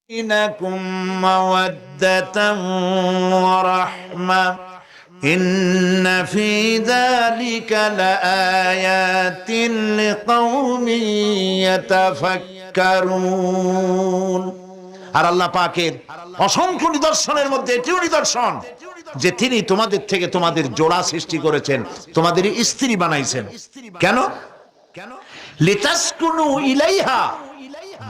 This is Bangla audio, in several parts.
بينكم مودة ورحمة إن في ذلك لآيات لقوم يتفكرون। আর আল্লাহ পাকের অসংখ্য নিদর্শনের মধ্যে এটিও নিদর্শন যে তিনি তোমাদের থেকে তোমাদের জোড়া সৃষ্টি করেছেন, তোমাদের স্ত্রী বানাইছেন। কেন? লিতাসকুনু ইলাইহা,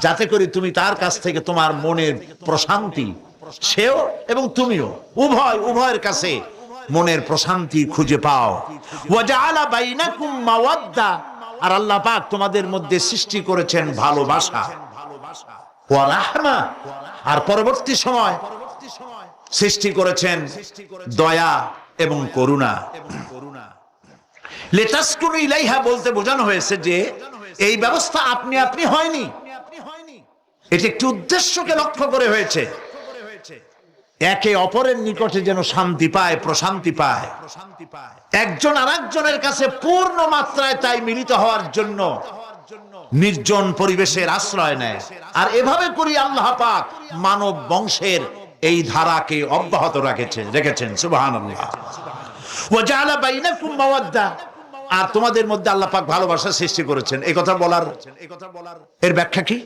যাতে করে তুমি তার কাছ থেকে তোমার মনের প্রশান্তি, সেও এবং তুমিও উভয়ের কাছে মনের প্রশান্তি খুঁজে পাও। ওয়া জাআলা বাইনাকুম মাওয়াদ্দা, আর আল্লাহ পাক তোমাদের মধ্যে সৃষ্টি করেছেন ভালোবাসা। ওয়া রাহমা, আর পরবর্তী সময় সৃষ্টি করেছেন দয়া এবং করুণা। লিতাসকুনু ইলাইহা বলতে বোঝানো হয়েছে যে এই ব্যবস্থা আপনি আপনি হয়নি, এটি একটি উদ্দেশ্যকে লক্ষ্য করে হয়েছে। একে অপরের নিকটে যেন শান্তি পায়, প্রশান্তি পায়, একজন আরেকজনের কাছে পূর্ণ মাত্রায় তাই মিলিত হওয়ার জন্য নির্জন পরিবেশের আশ্রয় নেয়। আর এভাবে করি আল্লাহ পাক মানব বংশের এই ধারাকে অব্যাহত রেখেছেন। সুবহানাল্লাহ। ওয়া জাআলা বাইনাকুম মাওয়াদ্দা, আর তোমাদের মধ্যে আল্লাহ পাক ভালোবাসা সৃষ্টি করেছেন। এই কথা বলার এর ব্যাখ্যা কি?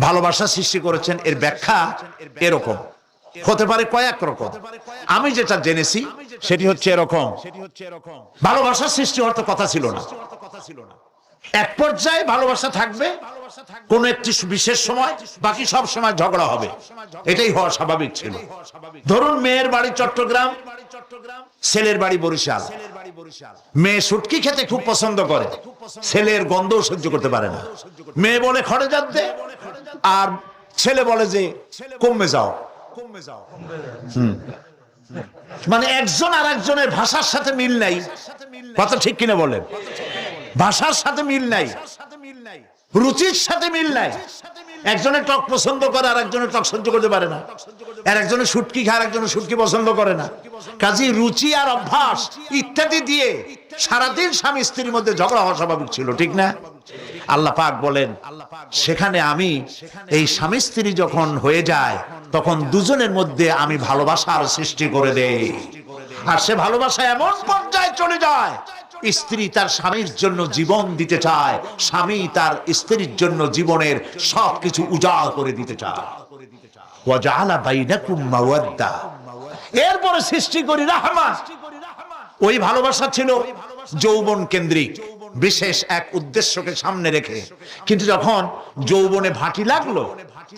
ভালোবাসা সৃষ্টি করেছেন এর ব্যাখ্যা এরকম হতে পারে, কয়েক রকম। আমি যেটা জেনেছি সেটি হচ্ছে এরকম, ভালোবাসা সৃষ্টি হওয়ার তো কথা ছিল না। এক পর্যায়ে ভালোবাসা থাকবে কোন একটি বিশেষ সময়, বাকি সব সময় ঝগড়া হবে, এটাই হওয়া স্বাভাবিক ছিল। ধরুন মেয়ের বাড়ি চট্টগ্রাম, ছেলের বাড়ি বরিশাল। মেয়ে শুটকি খেতে খুব পছন্দ করে, ছেলের গন্ধ সহ্য করতে পারে না। মেয়ে বলে খড়ে যাচ্ছে, আর ছেলে বলে যে কমে যাও। মানে একজন আর একজনের ভাষার সাথে মিল নাই, কথা ঠিক কিনা বলেন? ভাষার সাথে মিল নাই, রুচির সাথে মিল নাই। একজনের টক পছন্দ করে আর একজনের টক সহ্য করতে পারে না, আর একজনের শুটকি খায় আর একজনের শুটকি পছন্দ করে না। কাজী রুচি আর অভ্যাস ইত্যাদি দিয়ে সারাদিন স্বামী স্ত্রীর মধ্যে ঝগড়া হওয়া স্বাভাবিক ছিল, ঠিক না? আল্লাহ পাক বলেন সেখানে আমি এই স্বামী স্ত্রী যখন হয়ে যায় তখন দুজনের মধ্যে আমি ভালোবাসার সৃষ্টি করে দেই। আর সে ভালোবাসা এমন পর্যায়ে চলে যায়, স্ত্রী তার স্বামীর জন্য জীবন দিতে চায়, স্বামী তার স্ত্রীর জন্য জীবনের সবকিছু উজাড় করে দিতে চায়। ওয়া জাআলা বাইনাকুম মাওয়াদ্দা, এরপরে সৃষ্টি করি রাহমা। ওই ভালোবাসা ছিল যৌবন কেন্দ্রিক, বিশেষ এক উদ্দেশ্যকে সামনে রেখে। কিন্তু যখন যৌবনে ভাটি লাগলো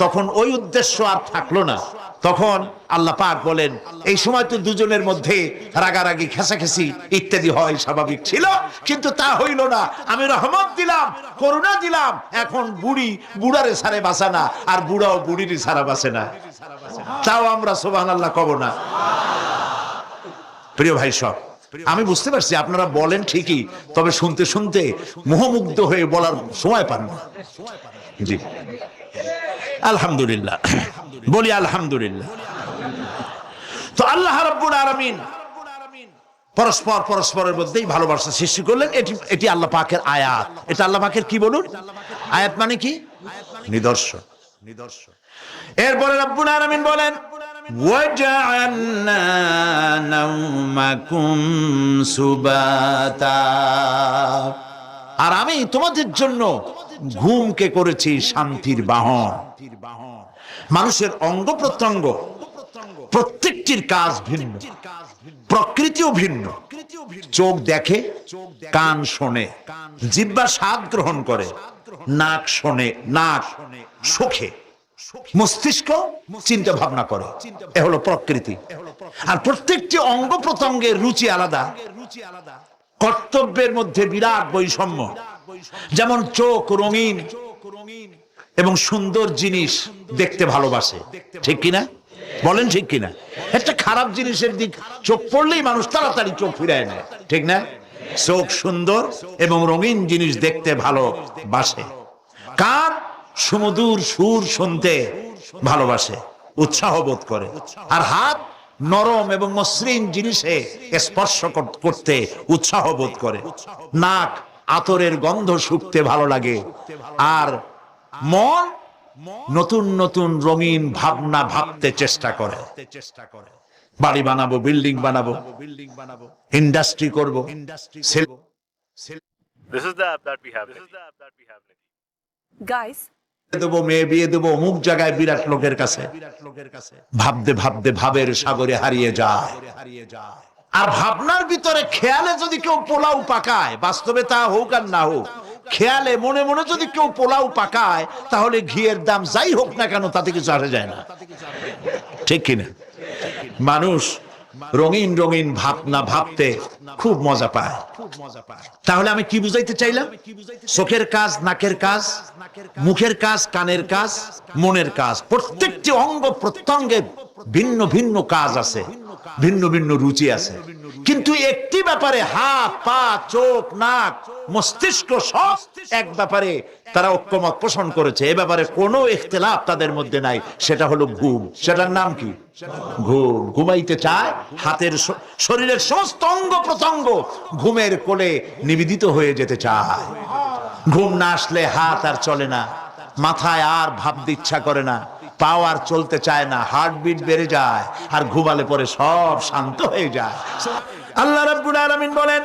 তখন ওই উদ্দেশ্য আর থাকলো না। তখন আল্লাহ পাক বলেন এই সময় তো দুজনের মধ্যে রাগারাগি, খেসাখেসি ইত্যাদি হয়, স্বাভাবিক ছিল। কিন্তু তা হইল না, আমি রহমত দিলাম, করুণা দিলাম। এখন বুড়ি বুড়ারে সারে বাঁচে না, আর বুড়াও বুড়ির সারা বাঁচে না। তাও আমরা সুবহানাল্লাহ কব না? প্রিয় ভাই সব, আমি বুঝতে পারছি আপনারা বলেন ঠিকই, তবে শুনতে শুনতে মোহমুগ্ধ হয়ে বলার সময় পান না। জি আলহামদুলিল্লাহ, বলি আলহামদুলিল্লাহ। তো আল্লাহ রাব্বুল আলামিন পরস্পরের মধ্যেই ভালোবাসা সৃষ্টি করলেন। এটি আল্লাহ পাকের আয়াত। এটা আল্লাহ পাকের কি বলুন? আয়াত মানে কি? নিদর্শন। এরপরে রাব্বুল আলামিন বলেন ওয়াজআলনা নাওমাকুম সুবাতা, আর আমি তোমাদের জন্য ঘুমকে করেছি শান্তির বাহন। মানুষের অঙ্গ প্রত্যঙ্গ প্রত্যেকটির কাজ ভিন্ন, প্রকৃতিও ভিন্ন। চোখ দেখে, কান শোনে, জিহ্বা স্বাদ গ্রহণ করে, নাক শোনে, নাক শোখে, মস্তিষ্ক চিন্তা ভাবনা করে। এ হলো প্রকৃতি। আর প্রত্যেকটি অঙ্গ প্রত্যঙ্গের রুচি আলাদা, কর্তব্যের মধ্যে বিরাট বৈষম্য। যেমন চোখ রঙিন এবং সুন্দর জিনিস দেখতে ভালোবাসে, ঠিক কিনা বলেন? ঠিক কিনা? একটা খারাপ জিনিসের দিক চোখ পড়লেই মানুষ তাড়াতাড়ি চোখ ফিরায় নেয়, ঠিক না? চোখ সুন্দর এবং রঙিন জিনিস দেখতে ভালোবাসে। কান সুমধুর সুর শুনতে ভালোবাসে, উৎসাহ বোধ করে। আর হাত নরম এবং মসৃণ জিনিসে স্পর্শ করতে উৎসাহ বোধ করে। নাক আতরের গন্ধ শুঁকতে ভালো লাগে। আর মন নতুন নতুন রঙিন ভাবনা ভাবতে চেষ্টা করে। বাড়ি বানাবো, বিল্ডিং বানাবো, ইন্ডাস্ট্রি করবো। This is the app that we have. Guys, দেবো, মেয়ে বিয়ে দেবো অমুক জায়গায় বিরাট লোকের কাছে। ভাবতে ভাবতে ভাবের সাগরে হারিয়ে যায়। আর ভাবনার ভিতরে খেয়ালে যদি কেউ পোলাও পাকায়, বাস্তবে তা হোক আর না হোক, খেয়ালে মনে মনে যদি কেউ পোলাও পাকায়, তাহলে ঘিয়ের দাম যাই হোক না কেন তাতে কিছু আসে যায় না, ঠিক কিনা? মানুষ রঙিন রঙিন ভাবনা ভাবতে খুব মজা পায়। তাহলে আমি কি বুঝাইতে চাইলাম? চোখের কাজ, নাকের কাজ, মুখের কাজ, কানের কাজ, মনের কাজ, প্রত্যেকটি অঙ্গ প্রত্যঙ্গের ভিন্ন ভিন্ন কাজ আছে, ভিন্ন ভিন্ন রুচি আছে। কিন্তু একটি ব্যাপারে হাত, পা, চোখ, নাক, মস্তিষ্ক সব এক ব্যাপারে তারা ঐক্যমত পোষণ করেছে। এ ব্যাপারে কোনো ইখতিলাফ তাদের মধ্যে নাই, সেটা হলো ঘুম। সেটার নাম কি? ঘুম। ঘুমাইতে চায়, হাতের শরীরের সমস্ত অঙ্গ প্রত্যঙ্গ ঘুমের কোলে নিবেদিত হয়ে যেতে চায়। ঘুম না আসলে হাত আর চলে না, মাথায় আর ভাবতে ইচ্ছা করে না, পাও আর চলতে চায় না, হার্টবিট বেড়ে যায়, আর ঘুমালে পরে সব শান্ত হয়ে যায়। আল্লাহ রাব্বুল আলামিন বলেন,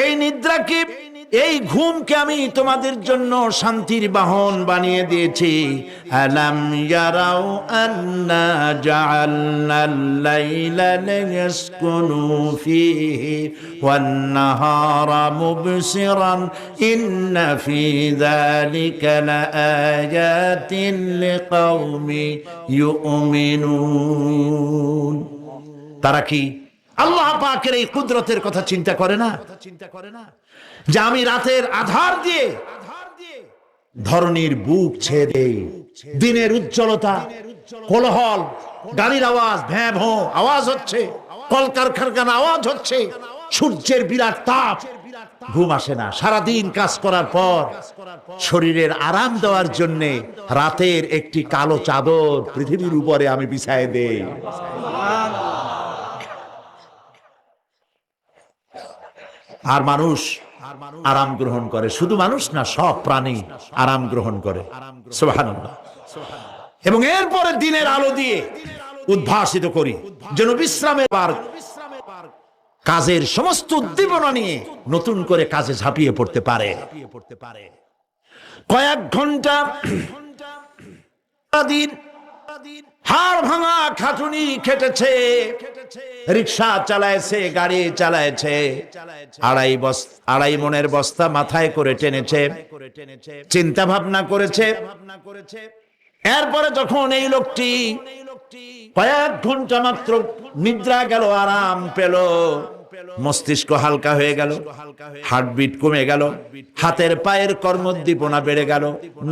এই নিদ্রা কি, এই ঘুমকে আমি তোমাদের জন্য শান্তির বাহন বানিয়ে দিয়েছি। আলাম ইয়ারাউ আন্না জাআলনাল লাইলা লিয়াসকুনু ফীহি ওয়ান নাহারা মুবসিরান ইন্না ফী যালিকা লাআয়াতিন লিকাওমি ইউমিনুন। তারা কি আল্লাহ পাকের এই কুদরতের কথা চিন্তা করে না? যে আমি রাতের আধার দিয়ে ধরনীর বুক ছেয়ে দেই, দিনের উজ্জ্বলতা, কোলাহল, গাড়ির আওয়াজ, ভ্যাঁ ভোঁ আওয়াজ হচ্ছে, কলকারখানার আওয়াজ হচ্ছে, সূর্যের বিরাট তাপ, ঘুম আসে না। সারাদিন কাজ করার পর শরীরের আরাম দেওয়ার জন্য রাতের একটি কালো চাদর পৃথিবীর উপরে আমি বিছায় দেই। আর মানুষ আরাম গ্রহণ করে। শুধু মানুষ না, সব প্রাণী আরাম গ্রহণ করে। সুবহানাল্লাহ। এবং এরপরে দিনের আলো দিয়ে উদ্ভাসিত করি, যেন বিশ্রামের পর কাজের সমস্ত উদ্দীপনা নিয়ে নতুন করে কাজে ঝাঁপিয়ে পড়তে পারে। কয়েক ঘন্টা দিন হাড় ভাঙা খাটুনি খেটেছে, রিক্সা চালাইছে, গাড়ি চালাইছে, আড়াই মনের বস্তা মাথায় করে টেনেছে, চিন্তা ভাবনা করেছে। এরপরে যখন এই লোকটি কয়েক ঘন্টা মাত্র নিদ্রা গেল, আরাম পেল, মস্তিষ্ক হালকা হয়ে গেল, হার্টবিট কমে গেল, হাতের পায়ের কর্মোদ্দীপনা বেড়ে গেল,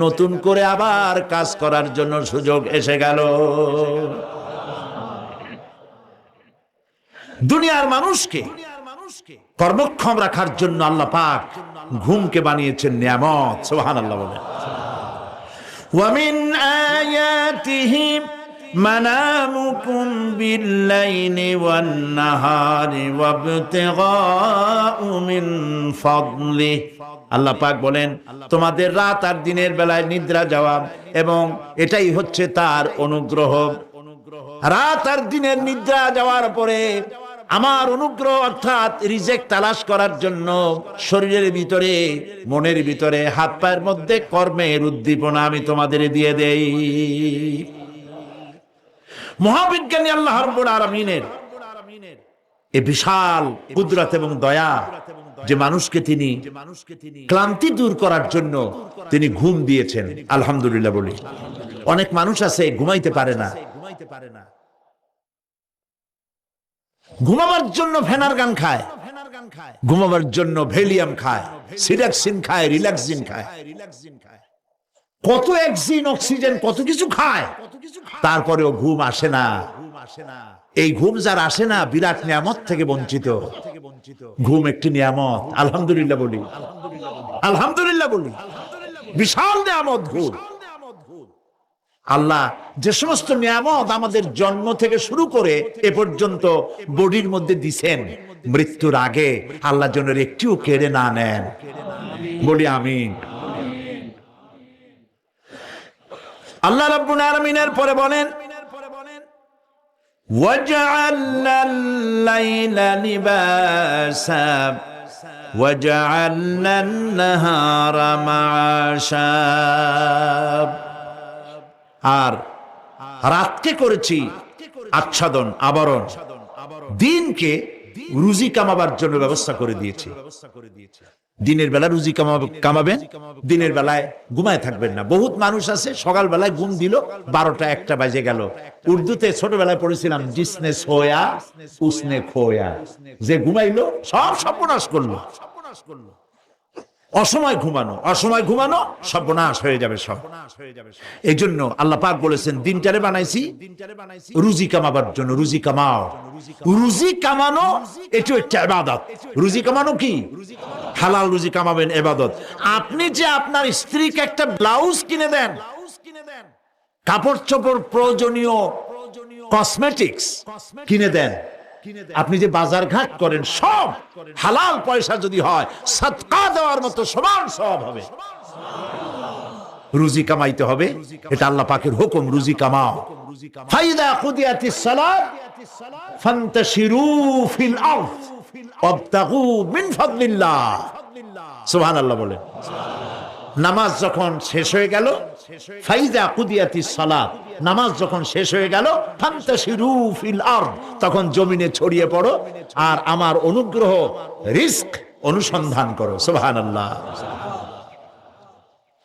নতুন করে আবার কাজ করার জন্য সুযোগ এসে গেল। দুনিয়ার মানুষকে কর্মক্ষম রাখার জন্য আল্লাহ পাক ঘুমকে বানিয়েছেন নিয়ামত। সুবহানাল্লাহ বলেন। ওয়া মিন আয়াতিহি মানামুকুম বিল্লাইলি ওয়ান নাহারি ওয়াবতিগাউ মিন ফাদলি। আল্লাহ পাক বলেন, তোমাদের রাত আর দিনের বেলায় নিদ্রা যাওয়া, এবং এটাই হচ্ছে তার অনুগ্রহ। রাত আর দিনের নিদ্রা যাওয়ার পরে আমার অনুগ্রহ অর্থাৎ রিজেক তালাশ করার জন্য শরীরের ভিতরে, মনের ভিতরে, হাত পায়ের মধ্যে কর্মের উদ্দীপনা আমি তোমাদের দিয়ে দেই। মহাবিজ্ঞানী আল্লাহ রাব্বুল আলামিনের এই বিশাল কুদরত এবং দয়া, যে মানুষকে তিনি ক্লান্তি দূর করার জন্য তিনি ঘুম দিয়েছেন। আলহামদুলিল্লাহ বলি। অনেক মানুষ আছে ঘুমাইতে পারে না, ঘুমাবার জন্য ফেনার গান খায়, ঘুমাবার জন্য ভ্যালিয়াম খায়, সিডাক্সিন খায়, রিল্যাক্সিন খায়, কত অক্সিজেন, অক্সিজেন, কত কিছু খায়, তারপরেও ঘুম আসে না। এই ঘুম যার আসে না, বিরাট নিয়ামত থেকে বঞ্চিত। ঘুম একটি নিয়ামত। আলহামদুলিল্লাহ বলি, আলহামদুলিল্লাহ বলি। বিশাল নিয়ামত ঘুম। আল্লাহ যে সমস্ত নিয়ামত আমাদের জন্ম থেকে শুরু করে এ পর্যন্ত বডির মধ্যে দিছেন, মৃত্যুর আগে আল্লাহ যেন একটিও কেড়ে না নেন। বলি আমিন। আল্লাহ রাব্বুল আলামিনের পরে বলেন ওয়াজআলনা আল-লাইলা লিবাসা ওয়াজআলনা আন-নাহারা মাআশা, আর রাতকে করেছি আচ্ছাদন, আবরণ, দিনকে রুজি কামাবার জন্য ব্যবস্থা করে দিয়েছি। দিনের বেলা রুজি কামাবেন, দিনের বেলায় ঘুমায় থাকবেন না। বহুত মানুষ আছে সকাল বেলায় ঘুম দিল, 12টা 1টা বাজে গেল। উর্দুতে ছোটবেলায় পড়েছিলাম জিসনে সোয়া উসনে খোয়া, যে ঘুমাইলো সব সর্বনাশ করলো। অসময় ঘুমানো, অসময় ঘুমানো সর্বনাশ হয়ে যাবে সব। এই জন্য আল্লাহ পাক বলেছেন দিনটারে বানাইছি রুজি কামাবার জন্য। রুজি কামাও, রুজি কামানো এটা একটা ইবাদত। রুজি কামানো কি? হালাল রুজি কামাবেন, ইবাদত। আপনি যে আপনার স্ত্রীকে একটা ব্লাউজ কিনে দেন, কাপড় চোপড়, প্রয়োজনীয় কসমেটিক্স কিনে দেন, আপনি যে বাজার ঘাট করেন, সব হালাল পয়সা যদি হয় সাদকা দেওয়ার মতো সমান সওয়াব হবে। রুজি কামাইতে হবে, এটা আল্লাহ পাকের হুকুম। রুজি কামাও। ফাইদা কুদিয়াতিস সালাত ফান্তাশিরু ফিল আরদ ওয়াবতাগু মিন ফাদলিল্লাহ। সুবহানাল্লাহ বলে। নামাজ যখন শেষ হয়ে গেল, ফাইদা কুদিয়াতিস সালাত, নামাজ যখন শেষ হয়ে গেল, ফান্তাশিরু ফিল আরদ, তখন জমিনে ছড়িয়ে পড়ো আর আমার অনুগ্রহ, রিজক অনুসন্ধান করো। সুবহানাল্লাহ।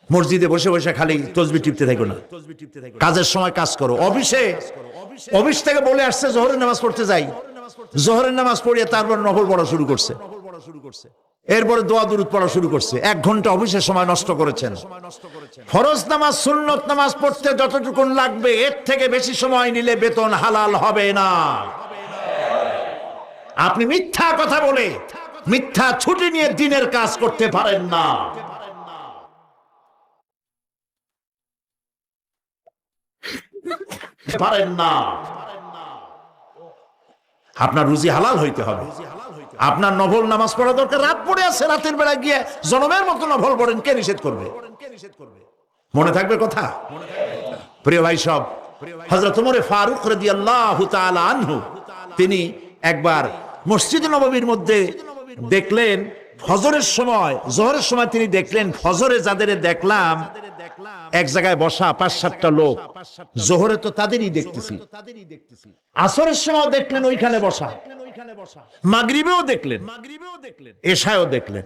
মসজিদে বসে বসে খালি তাসবিহ টিপতে থাকো না, কাজের সময় কাজ করো। অফিস থেকে বলে আসছে জোহরের নামাজ পড়তে যাই, জোহরের নামাজ পড়িয়ে তারপর নফল পড়া শুরু করছে, এরপরে দোয়া দুরূদ পড়া শুরু করছে। 1 ঘন্টা অফিসের সময় নষ্ট করেছেন। ফরজ নামাজ, সুন্নত নামাজ পড়তে যতটুকু লাগবে এর থেকে বেশি সময় নিলে বেতন হালাল হবে না। আপনি মিথ্যা কথা বলে, মিথ্যা ছুটি নিয়ে দিনের কাজ করতে পারেন না। পারেন না। আপনার রুজি হালাল হইতে হবে। আপনার নফল নামাজ পড়া দরকার। রাত পড়ে আছে, রাতের বেলা গিয়ে জনমের মতো নফল পড়েন, কে নিষেধ করবে? মনে থাকবে কথা? প্রিয় ভাই সব, হযরত ওমর ফারুক রাদিয়াল্লাহু তাআলা আনহু, তিনি একবার মসজিদে নববীর মধ্যে দেখলেন ফজরের সময়, জোহরের সময় তিনি দেখলেন ফজরে যাদের দেখলাম এক জায়গায় বসা 5-7টা লোক, জোহরে তো তাদেরই দেখতেছি, আসরের সময় দেখলেন ওইখানে বসা, মাগরিবেও দেখলেন, এশায়ও দেখলেন।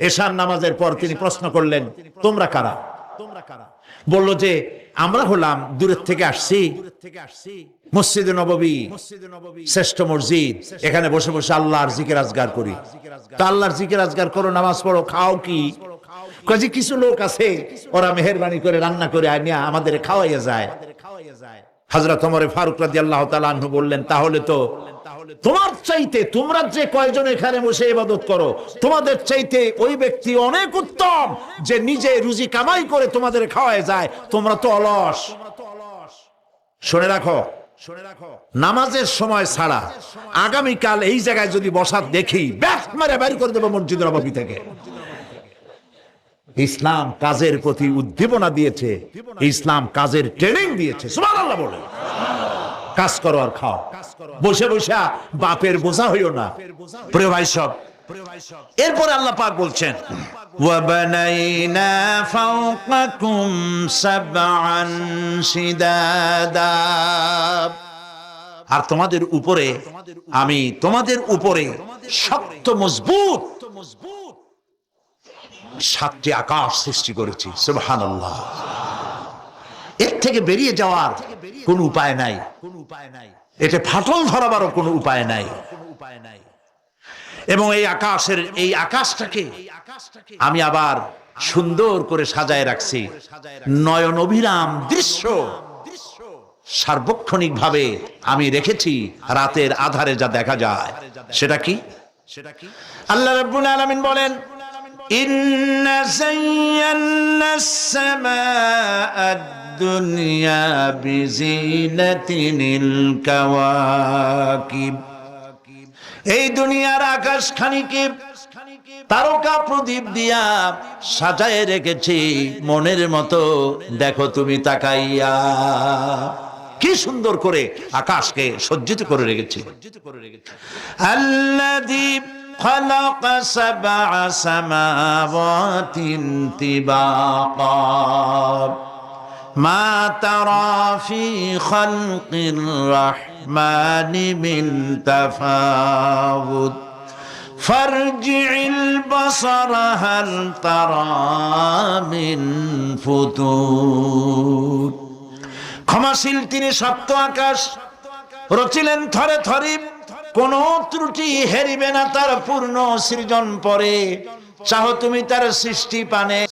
এশার নামাজের পর তিনি প্রশ্ন করলেন, তোমরা কারা? বলল যে আমরা হলাম দূরের থেকে আসছি, মসজিদে নববী শ্রেষ্ঠ মসজিদ, এখানে বসে বসে আল্লাহর জিকির আজগার করি। তা আল্লাহর জিকির আজগার করো, নামাজ পড়ো, খাও কি? কাজে কিছু লোক আছে ওরা মেহেরবানি করে রান্না করে আনিয়া আমাদের খাওয়াইয়া যায়। হযরত ওমর ফারুক রাদিয়াল্লাহু তাআলা আনহু বললেন, তাহলে তো তোমার চাইতে, তোমরা যে কয়জন এখানে বসে ইবাদত করো, তোমাদের চাইতে ওই ব্যক্তি অনেক উত্তম যে নিজে রুজি কামাই করে তোমাদের খাওয়ায় যায়। তোমরা তো অলস। শুনে রাখো, নামাজের সময় ছাড়া আগামীকাল এই জায়গায় যদি বসা দেখি, ব্যাস মেরে বের করে দেবো মসজিদ নববী থেকে। ইসলাম কাজের প্রতি উদ্দীপনা দিয়েছে, ইসলাম কাজের ট্রেনিং দিয়েছে। সুবহানাল্লাহ বলে। কাজ করো আর খাও, বসে বসে বাপের বোঝা হইও না। প্রিয় ভাই সব, এরপরে আল্লাহ পাক বলছেন, ওয়াবানাইনা ফাওকাকুম সাবআন শিদাদা, আর তোমাদের উপরে আমি তোমাদের উপরে শক্ত মজবুত 7টি আকাশ সৃষ্টি করেছি। সুবহানাল্লাহ। এর থেকে বেরিয়ে যাওয়ার কোন উপায় নাই, এটা ফাটল ধরাবারও কোনো উপায় নাই। এবং এই আকাশটাকে আমি আবার সুন্দর করে সাজায় রাখছি। নয়ন অভিরাম দৃশ্য সার্বক্ষণিক ভাবে আমি রেখেছি, রাতের আধারে যা দেখা যায়। সেটা কি? আল্লাহ রাব্বুল আলামিন বলেন, ইন্না যায়্যানাস সামাআদ দুনিয়া বিজিনাতিল কাওয়াকিব, এই দুনিয়ার আকাশ খানিকে তারকা প্রদীপ দিয়া সাজায় রেখেছি মনের মতো, দেখো তুমি তাকাইয়া। কি সুন্দর করে আকাশকে সজ্জিত করে রেখেছি। আল্লাযী খালাকা সাবআ সামাওয়াতিন তিবাকা মা তারা ফি খালকির রাহমানি মিন তাফাউত ফারজি'ল বাসারা হাল তারা মিন ফুতুর। ক্ষমাশীল তিনি, সপ্ত আকাশ রচিলেন থরে থরে, কোন ত্রুটি হেরিবে না তার পূর্ণ সৃজন পরে। চাহো তুমি তার সৃষ্টি পানে